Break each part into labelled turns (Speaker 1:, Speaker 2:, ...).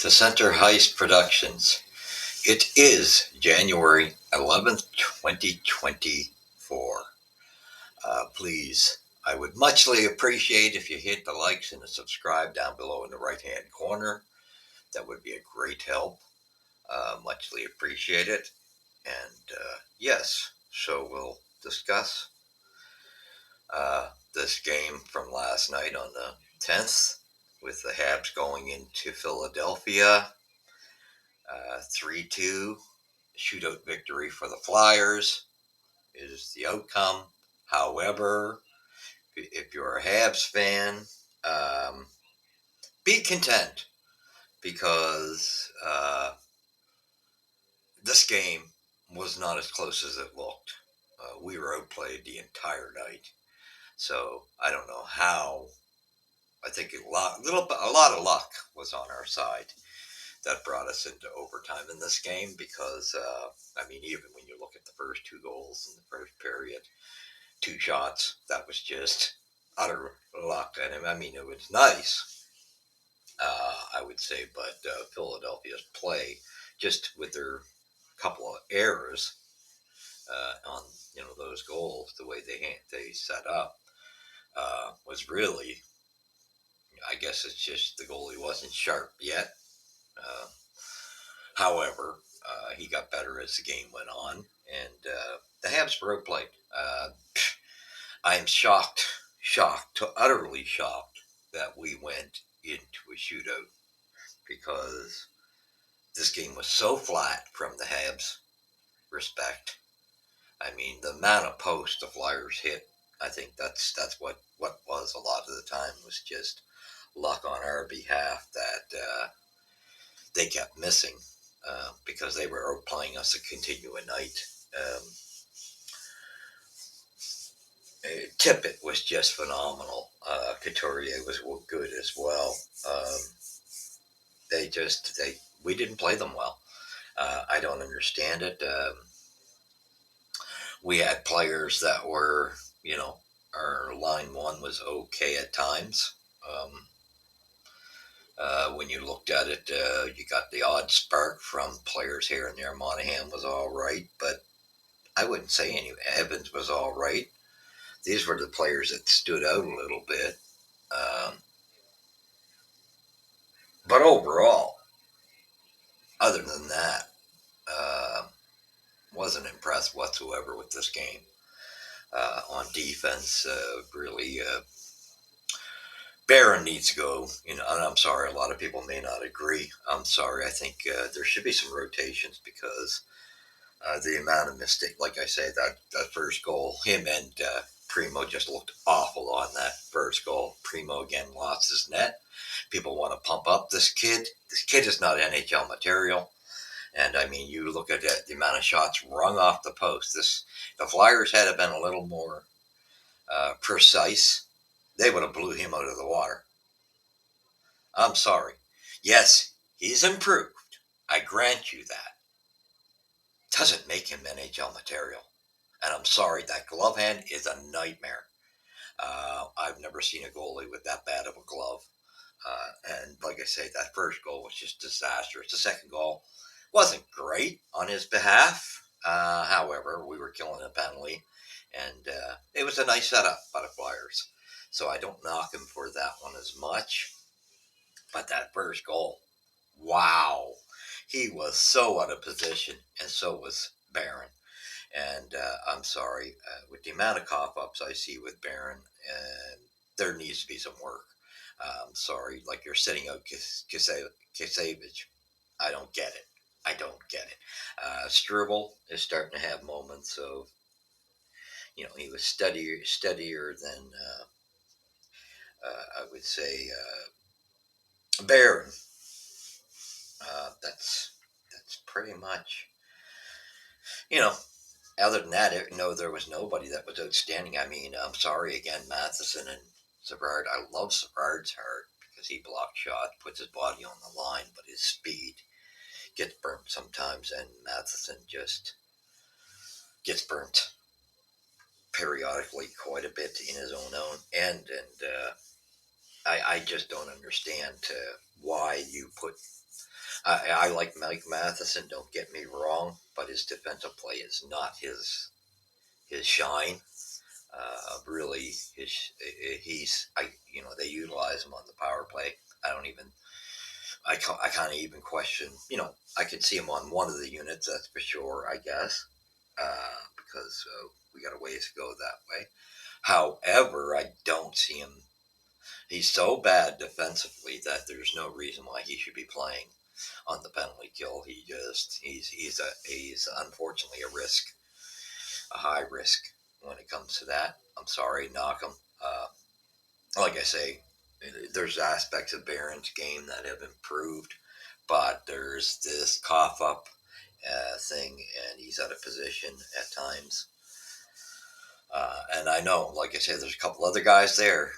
Speaker 1: to Center Heist Productions. It is January 11th, 2024. Please, I would muchly appreciate if you hit the likes and the subscribe down below in the right hand corner. That would be a great help. Muchly appreciate it. And yes, so we'll discuss this game from last night on the 10th with the Habs going into Philadelphia. 3-2 shootout victory for the Flyers is the outcome. However, if you're a Habs fan, be content because this game was not as close as it looked. We were outplayed the entire night. So I don't know how. I think a lot of luck was on our side. That brought us into overtime in this game because, even when you look at the first two goals in the first period, two shots, that was just utter luck. And it was nice, I would say, but Philadelphia's play, just with their couple of errors on those goals, the way they set up, was really, I guess it's just the goalie wasn't sharp yet. However, he got better as the game went on, and the Habs were outplayed. I'm shocked, utterly shocked that we went into a shootout because this game was so flat from the Habs' respect. The amount of posts the Flyers hit, I think that's what was a lot of the time was just luck on our behalf that they kept missing. Because they were outplaying us a continuing night. Tippett was just phenomenal. Couturier was good as well. We didn't play them well. I don't understand it. We had players that were, our line one was okay at times. When you looked at it, you got the odd spark from players here and there. Monahan was all right, but I wouldn't say any. Evans was all right. These were the players that stood out a little bit. But overall, other than that, wasn't impressed whatsoever with this game. On defense, really, Barron needs to go. And I'm sorry, a lot of people may not agree. I'm sorry. I think there should be some rotations because the amount of mistake, like I say, that first goal, him and Primo just looked awful on that first goal. Primo again lost his net. People want to pump up this kid. This kid is not NHL material. And you look at it, the amount of shots rung off the post. The Flyers had been a little more precise. They would have blew him out of the water. I'm sorry. Yes, he's improved. I grant you that. Doesn't make him NHL material. And I'm sorry, that glove hand is a nightmare. I've never seen a goalie with that bad of a glove. And like I say, that first goal was just disastrous. The second goal wasn't great on his behalf. However, we were killing a penalty. And it was a nice setup by the Flyers. So I don't knock him for that one as much. But that first goal, wow. He was so out of position, and so was Barron. And I'm sorry, with the amount of cough-ups I see with Barron, there needs to be some work. I'm sorry, like you're sitting out Kisevich. I don't get it. Struble is starting to have moments of, he was steadier than, I would say, Barron. That's pretty much, other than that, no, there was nobody that was outstanding. I'm sorry again, Matheson and Savard. I love Savard's heart because he blocks shots, puts his body on the line, but his speed gets burnt sometimes, and Matheson just gets burnt periodically quite a bit in his own end. And I just don't understand why you put I like Mike Matheson. Don't get me wrong, but his defensive play is not his shine. Really, he's I they utilize him on the power play. I don't even I kind of even question. I could see him on one of the units. That's for sure. I guess because we got a ways to go that way. However, I don't see him. He's so bad defensively that there's no reason why he should be playing on the penalty kill. He's unfortunately a high risk when it comes to that. I'm sorry, knock him. Like I say, there's aspects of Barron's game that have improved, but there's this cough up thing, and he's out of position at times. And I know, like I say, there's a couple other guys there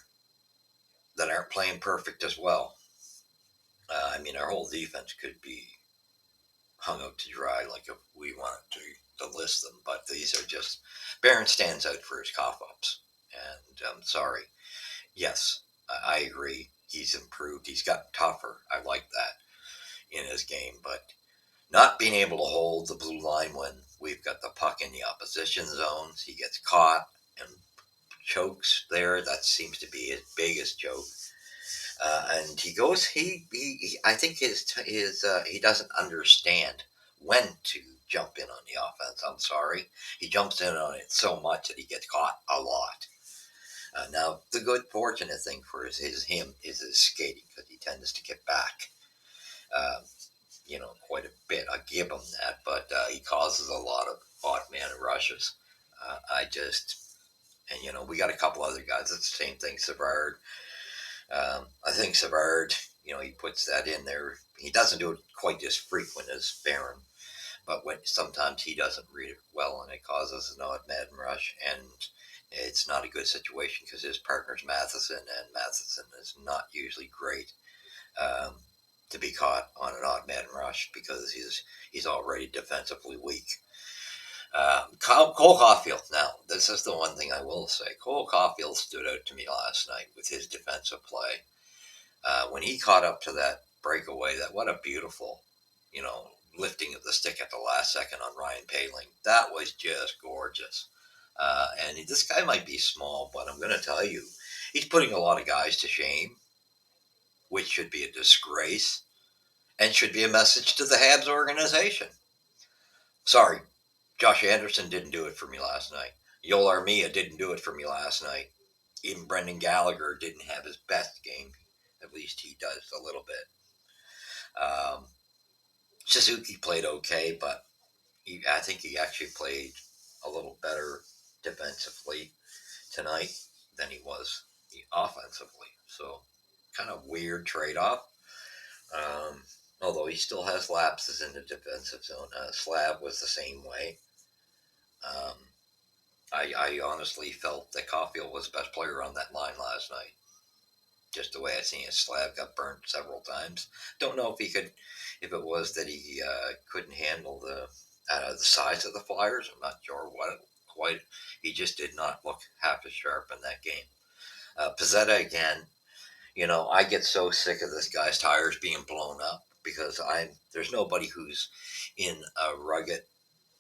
Speaker 1: that aren't playing perfect as well. I mean, our whole defense could be hung out to dry, like if we wanted to list them, but these are just Barron stands out for his cough ups, and I'm sorry. Yes, I agree. He's improved. He's gotten tougher. I like that in his game, but not being able to hold the blue line when we've got the puck in the opposition zones, he gets caught and chokes there. That seems to be his biggest joke. And he goes. I think he doesn't understand when to jump in on the offense. I'm sorry. He jumps in on it so much that he gets caught a lot. Now, the good fortunate thing for him is his skating because he tends to get back, um, quite a bit. I give him that, but he causes a lot of odd man rushes. I just, and we got a couple other guys. It's the same thing. Savard. I think Savard, he puts that in there. He doesn't do it quite as frequent as Barron, but when sometimes he doesn't read it well, and it causes an odd man rush, and it's not a good situation because his partner's Matheson, and Matheson is not usually great um, to be caught on an odd man rush because he's already defensively weak. Cole Caulfield. Now, this is the one thing I will say. Cole Caulfield stood out to me last night with his defensive play. When he caught up to that breakaway, that what a beautiful, you know, lifting of the stick at the last second on Ryan Paling. That was just gorgeous. And this guy might be small, but I'm going to tell you, he's putting a lot of guys to shame, which should be a disgrace and should be a message to the Habs organization. Sorry, Josh Anderson didn't do it for me last night. Yoel Armia didn't do it for me last night. Even Brendan Gallagher didn't have his best game. At least he does a little bit. Um, Suzuki played okay, but I think he actually played a little better defensively tonight than he was offensively. So, kind of weird trade off. Um, although he still has lapses in the defensive zone. Slav was the same way. Um, I honestly felt that Caulfield was the best player on that line last night. Just the way I seen it, Slav got burnt several times. Don't know if it was that he couldn't handle the size of the Flyers. I'm not sure what quite. He just did not look half as sharp in that game. Pizzetta again. I get so sick of this guy's tires being blown up because there's nobody who's in a rugged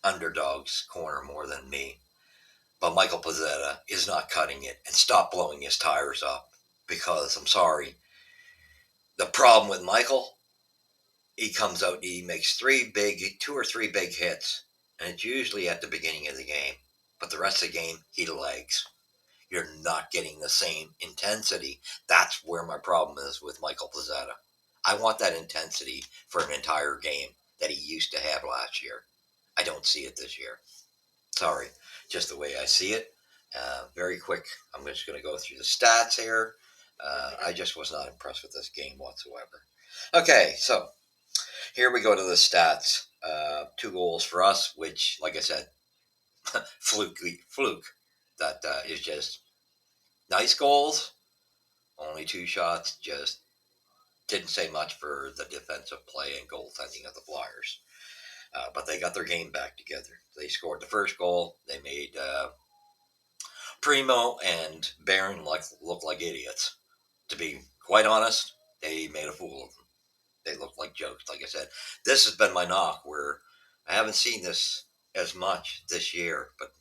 Speaker 1: underdog's corner more than me. But Michael Pizzetta is not cutting it and stop blowing his tires up because I'm sorry. The problem with Michael, he comes out, he makes two or three big hits, and it's usually at the beginning of the game. But the rest of the game, he lags. You're not getting the same intensity. That's where my problem is with Michael Pizzetta. I want that intensity for an entire game that he used to have last year. I don't see it this year. Sorry, just the way I see it. Very quick. I'm just going to go through the stats here. I just was not impressed with this game whatsoever. Okay, so here we go to the stats. 2 goals for us, which, like I said, fluke. That is just nice goals. Only 2 shots. Just didn't say much for the defensive play and goaltending of the Flyers. But they got their game back together. They scored the first goal. They made Primo and Barron look like idiots. To be quite honest, they made a fool of them. They look like jokes. Like I said, this has been my knock where I haven't seen this as much this year, but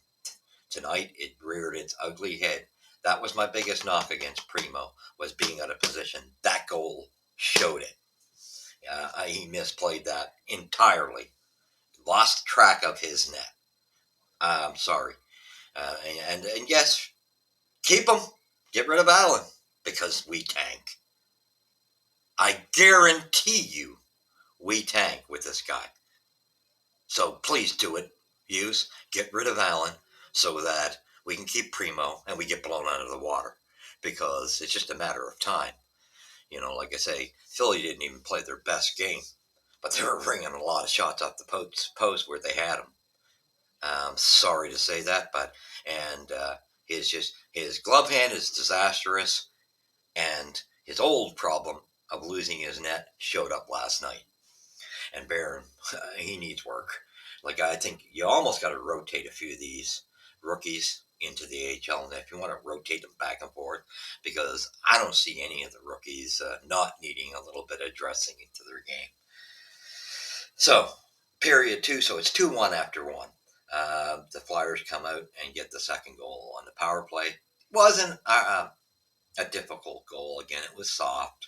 Speaker 1: tonight it reared its ugly head. That was my biggest knock against Primo, was being out of position. That goal showed it. He misplayed that entirely. Lost track of his net. I'm sorry. And yes, keep him. Get rid of Allen because we tank. I guarantee you we tank with this guy. So please do it. Use get rid of Allen so that we can keep Primo and we get blown out of the water because it's just a matter of time. Like I say, Philly didn't even play their best game, but they were bringing a lot of shots off the post where they had them. I'm sorry to say that, but and his glove hand is disastrous, and his old problem of losing his net showed up last night. And Barron, he needs work. Like I think you almost got to rotate a few of these rookies into the AHL, and if you want to rotate them back and forth, because I don't see any of the rookies not needing a little bit of dressing into their game. So, period two. So it's 2-1 after one. The Flyers come out and get the second goal on the power play. Wasn't a difficult goal. Again, it was soft.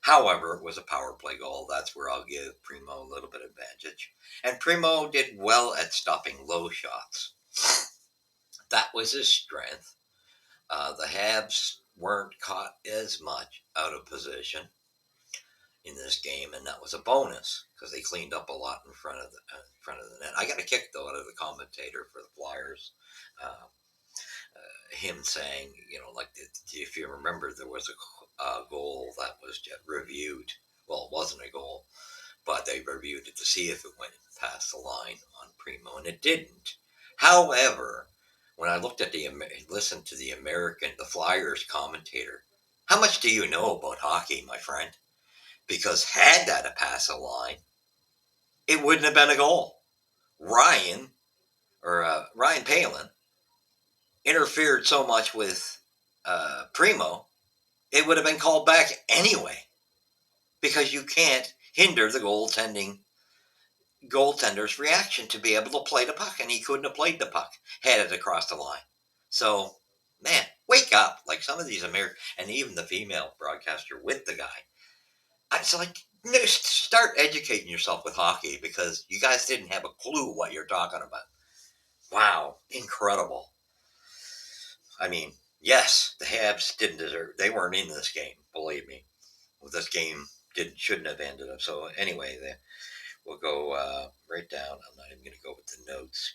Speaker 1: However, it was a power play goal. That's where I'll give Primo a little bit of advantage. And Primo did well at stopping low shots. That was his strength. The Habs weren't caught as much out of position in this game, and that was a bonus because they cleaned up a lot in front of the net. I got a kick though out of the commentator for the Flyers. Uh, him saying, like if you remember, there was a goal that was just reviewed. Well, it wasn't a goal, but they reviewed it to see if it went past the line on Primo, and it didn't. However, when I listened to the Flyers commentator, how much do you know about hockey, my friend? Because had that a pass a line, it wouldn't have been a goal. Ryan Palin interfered so much with Primo, it would have been called back anyway because you can't hinder the goaltender's reaction to be able to play the puck, and he couldn't have played the puck had it across the line. So, man, wake up! Like some of these American and even the female broadcaster with the guy, it's like start educating yourself with hockey because you guys didn't have a clue what you're talking about. Wow, incredible. I mean, yes, the Habs didn't deserve. They weren't in this game. Believe me, this game shouldn't have ended up. So anyway, we'll go right down. I'm not even going to go with the notes.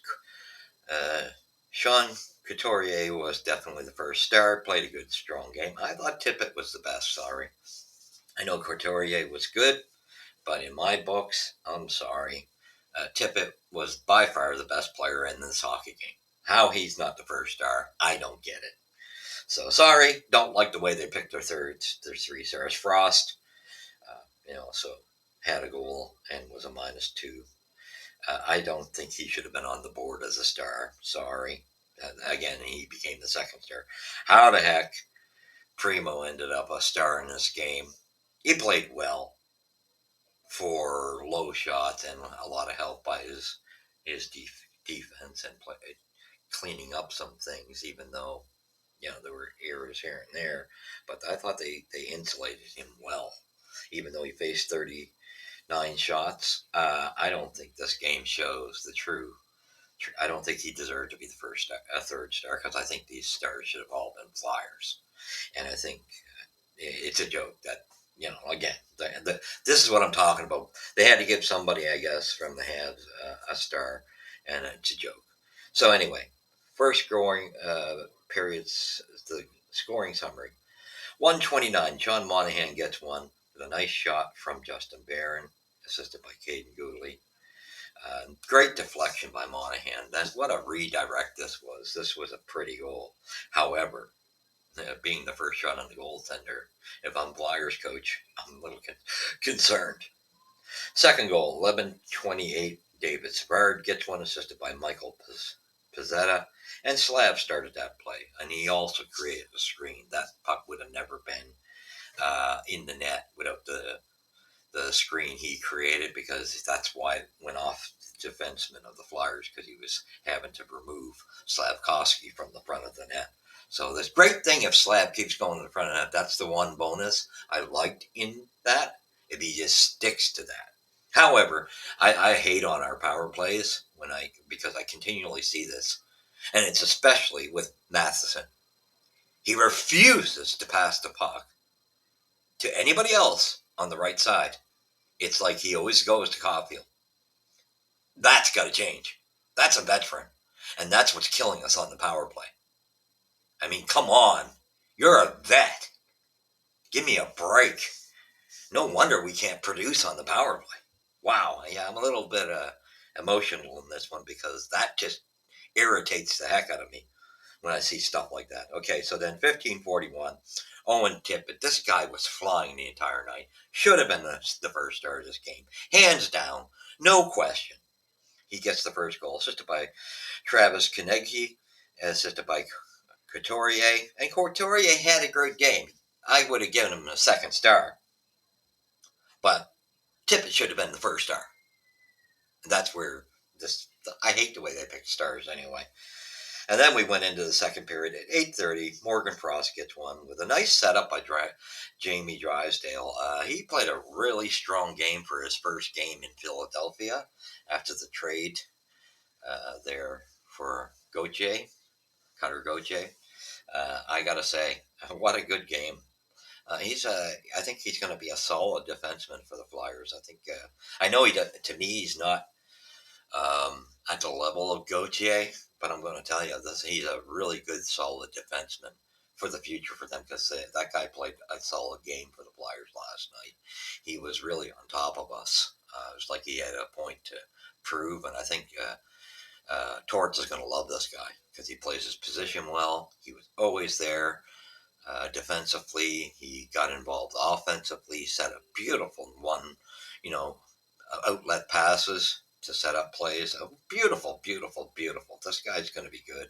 Speaker 1: Sean Couturier was definitely the first star. Played a good, strong game. I thought Tippett was the best. Sorry, I know Couturier was good, but in my books, I'm sorry. Tippett was by far the best player in this hockey game. How he's not the first star, I don't get it. So sorry, don't like the way they picked their three stars. Frost, so had a goal and was a -2. I don't think he should have been on the board as a star. Sorry. Again, he became the second star. How the heck Primo ended up a star in this game? He played well for low shots and a lot of help by his defense and cleaning up some things, even though there were errors here and there. But I thought they insulated him well, even though he faced 39 shots. I don't think this game shows the true. I don't think he deserved to be a third star, because I think these stars should have all been Flyers, and I think it's a joke that again this is what I'm talking about. They had to give somebody, I guess, from the Habs a star, and it's a joke. So anyway, first scoring periods, the scoring summary: 129. John Monahan gets one with a nice shot from Justin Barron, assisted by Caden Gooley. Great deflection by Monahan. That's what a redirect this was. This was a pretty goal. However, being the first shot on the goaltender, if I'm Flyers coach, I'm a little concerned. Second goal, 11:28. David Savard gets one, assisted by Michael Pizzetta, and Slav started that play, and he also created a screen. That puck would have never been in the net without the screen he created because that's why it went off the defenseman of the Flyers because he was having to remove Slavkovsky from the front of the net. So this great thing if Slav keeps going to the front of the net. That's the one bonus I liked in that. If he just sticks to that. However, I hate on our power plays because I continually see this, and it's especially with Matheson. He refuses to pass the puck to anybody else on the right side. It's like he always goes to Caulfield. That's got to change. That's a veteran. And that's what's killing us on the power play. I mean, come on. You're a vet. Give me a break. No wonder we can't produce on the power play. Wow. Yeah, I'm a little bit emotional in this one because that just irritates the heck out of me when I see stuff like that. Okay, so then 1541, Owen Tippett. This guy was flying the entire night. Should have been the first star of this game. Hands down. No question. He gets the first goal, assisted by Travis Konecny, assisted by Couturier. And Couturier had a great game. I would have given him a second star. But Tippett should have been the first star. And that's where this. I hate the way they pick stars anyway. And then we went into the second period at 8:30. Morgan Frost gets one with a nice setup by Jamie Drysdale. He played a really strong game for his first game in Philadelphia after the trade there for Gauthier, Cutter Gauthier. I gotta say, what a good game. I think he's going to be a solid defenseman for the Flyers. I know he does, to me, he's not at the level of Gauthier, but I'm going to tell you this: he's a really good, solid defenseman for the future for them because that guy played a solid game for the Flyers last night. He was really on top of us. It was like he had a point to prove, and I think Torts is going to love this guy because he plays his position well. He was always there defensively. He got involved offensively. Set up beautiful you know, outlet passes to set up plays. Beautiful, beautiful, beautiful. This guy's going to be good.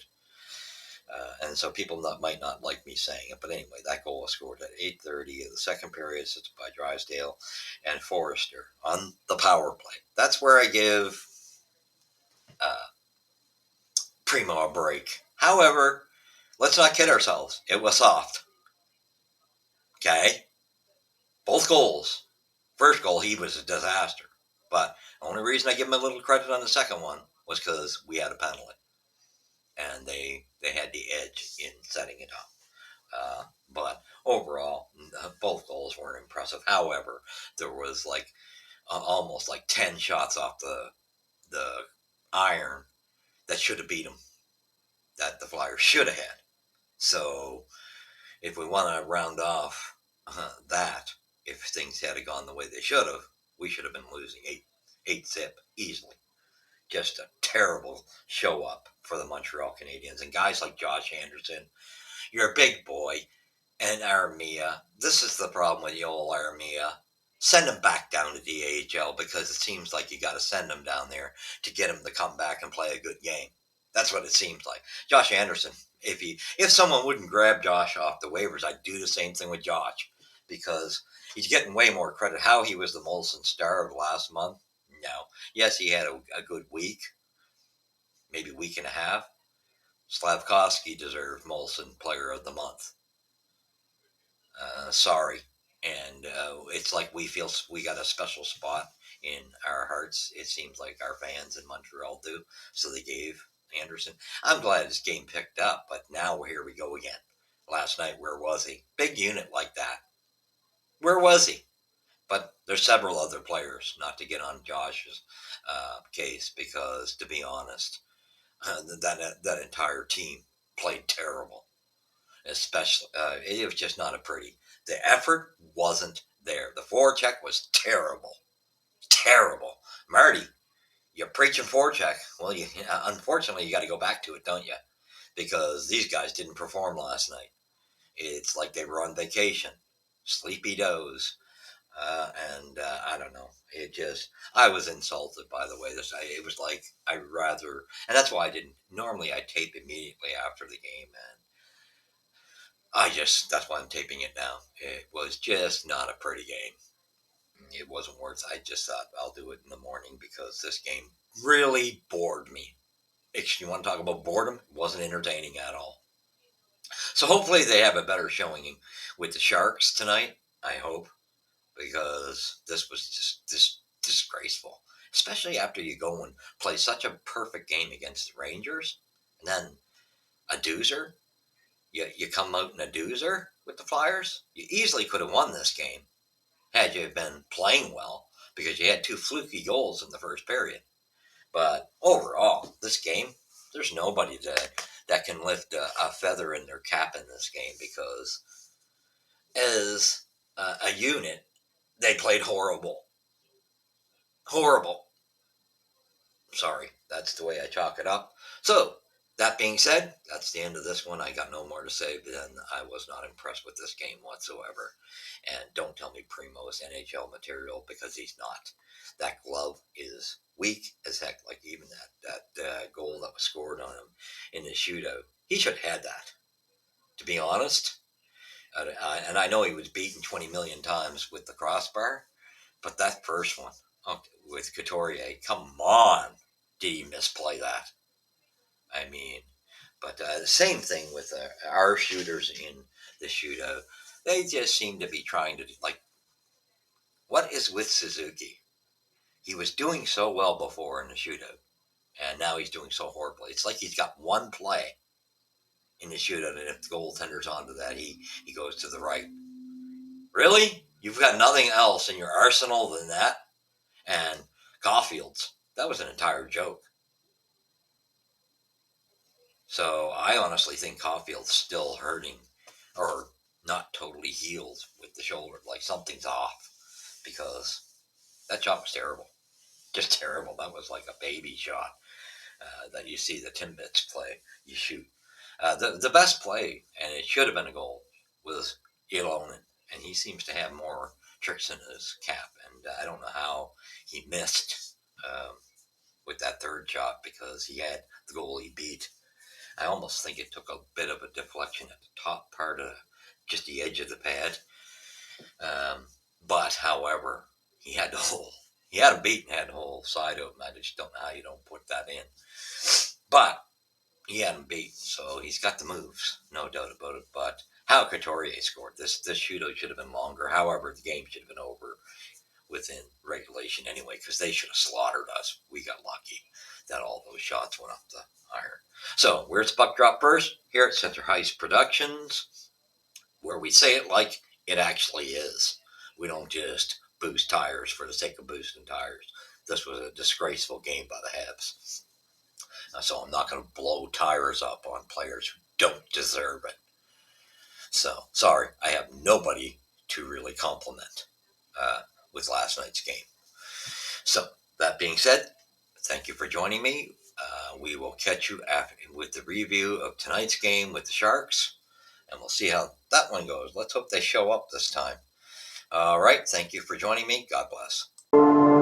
Speaker 1: And so people might not like me saying it, but anyway, that goal was scored at 8:30 of the second period. It's by Drysdale and Forrester on the power play. That's where I give uh, Primo a break. However, let's not kid ourselves. It was soft. Okay? Both goals. First goal, he was a disaster. But the only reason I give him a little credit on the second one was because we had a penalty. And they had the edge in setting it up. But overall, both goals weren't impressive. However, there was like almost like 10 shots off the iron that should have beat them, that the Flyers should have had. So if we want to round off that, if things had gone the way they should have, we should have been losing eight zip easily. Just a terrible show up for the Montreal Canadiens and guys like Josh Anderson. You're a big boy, and Armia. This is the problem with the old Armia. Send him back down to the AHL because it seems like you got to send him down there to get him to come back and play a good game. That's what it seems like. Josh Anderson, if someone wouldn't grab Josh off the waivers, I'd do the same thing with Josh because he's getting way more credit. How he was the Molson star of last month? No. Yes, he had a good week, maybe week and a half. Slavkovsky deserved Molson Player of the Month. Sorry. And it's like we feel we got a special spot in our hearts. It seems like our fans in Montreal do. So they gave Anderson. I'm glad his game picked up, but now here we go again. Last night, where was he? Big unit like that. Where was he? But there's several other players, not to get on Josh's case, because to be honest, that entire team played terrible. Especially, it was just not a pretty. The effort wasn't there. The forecheck was terrible, terrible. Marty, you're preaching forecheck. Well, unfortunately you got to go back to it, don't you? Because these guys didn't perform last night. It's like they were on vacation, sleepy doze, and I don't know. I was insulted by the way this. It was like I'd rather, and that's why I didn't. Normally, I tape immediately after the game, and that's why I'm taping it now. It was just not a pretty game. It wasn't worth. I just thought I'll do it in the morning because this game really bored me. You want to talk about boredom? It wasn't entertaining at all. So hopefully they have a better showing with the Sharks tonight. I hope, because this was just disgraceful, especially after you go and play such a perfect game against the Rangers, and then a doozer. You come out in a doozer with the Flyers. You easily could have won this game had you been playing well, because you had two fluky goals in the first period. But overall, this game, there's nobody that can lift a feather in their cap in this game, because as a unit, they played horrible. Horrible. Sorry, that's the way I chalk it up. So, that being said, that's the end of this one. I got no more to say than I was not impressed with this game whatsoever. And don't tell me Primo is NHL material, because he's not. That glove is weak as heck. Like even that goal that was scored on him in the shootout, he should have had that. To be honest, and I know he was beaten 20 million times with the crossbar, but that first one, with Couturier, come on, did he misplay that? I mean, but the same thing with our shooters in the shootout. They just seem to be trying to, like, what is with Suzuki? He was doing so well before in the shootout, and now he's doing so horribly. It's like he's got one play in the shootout, and if the goaltender's onto that, he goes to the right. Really? You've got nothing else in your arsenal than that? And Caulfield's, that was an entire joke. So I honestly think Caulfield's still hurting, or not totally healed with the shoulder. Like something's off, because that shot was terrible. Just terrible. That was like a baby shot that you see the Timbits play. You shoot. The best play, and it should have been a goal, was Ilonen. And he seems to have more tricks in his cap. And I don't know how he missed with that third shot, because he had the goal he beat. I almost think it took a bit of a deflection at the top part of just the edge of the pad. But however, he had him beaten, had the whole side open. I just don't know how you don't put that in. But he had him beaten, so he's got the moves, no doubt about it. But how Couturier scored this shootout should have been longer. However, the game should have been over within regulation anyway, because they should have slaughtered us. We got lucky that all those shots went up the iron. So, where's the puck drop first? Here at Center Hice Productions, where we say it like it actually is. We don't just boost tires for the sake of boosting tires. This was a disgraceful game by the Habs. So I'm not going to blow tires up on players who don't deserve it. So, sorry, I have nobody to really compliment with last night's game. So, that being said, thank you for joining me. We will catch you after with the review of tonight's game with the Sharks, and we'll see how that one goes. Let's hope they show up this time. All right. Thank you for joining me. God bless.